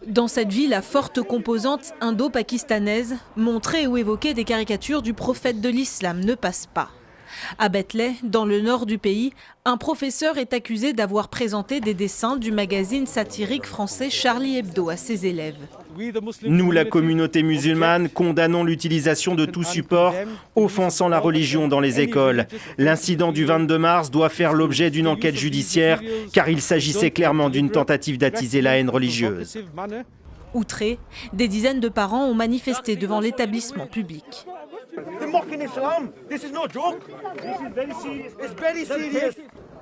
Dans cette ville à forte composante indo-pakistanaise, montrer ou évoquer des caricatures du prophète de l'islam ne passe pas. À Bethlehem, dans le nord du pays, un professeur est accusé d'avoir présenté des dessins du magazine satirique français Charlie Hebdo à ses élèves. Nous, la communauté musulmane, condamnons l'utilisation de tout support offensant la religion dans les écoles. L'incident du 22 mars doit faire l'objet d'une enquête judiciaire car il s'agissait clairement d'une tentative d'attiser la haine religieuse. Outrés, des dizaines de parents ont manifesté devant l'établissement public.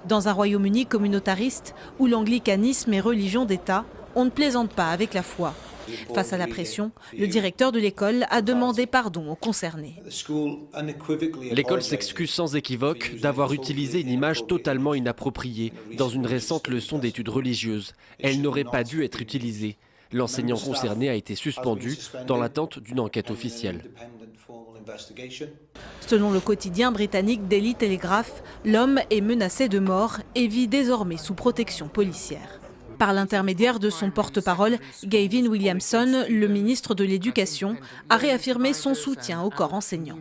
Dans un Royaume-Uni communautariste où l'anglicanisme est religion d'État, on ne plaisante pas avec la foi. Face à la pression, le directeur de l'école a demandé pardon aux concernés. L'école s'excuse sans équivoque d'avoir utilisé une image totalement inappropriée dans une récente leçon d'études religieuses. Elle n'aurait pas dû être utilisée. L'enseignant concerné a été suspendu dans l'attente d'une enquête officielle. Selon le quotidien britannique Daily Telegraph, l'homme est menacé de mort et vit désormais sous protection policière. Par l'intermédiaire de son porte-parole, Gavin Williamson, le ministre de l'Éducation, a réaffirmé son soutien au corps enseignant.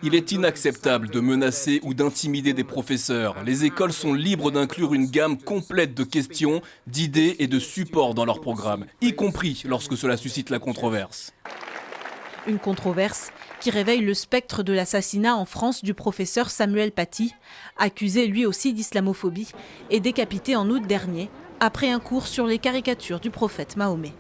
Il est inacceptable de menacer ou d'intimider des professeurs. Les écoles sont libres d'inclure une gamme complète de questions, d'idées et de supports dans leur programme, y compris lorsque cela suscite la controverse. Une controverse qui réveille le spectre de l'assassinat en France du professeur Samuel Paty, accusé lui aussi d'islamophobie et décapité en août dernier, après un cours sur les caricatures du prophète Mahomet.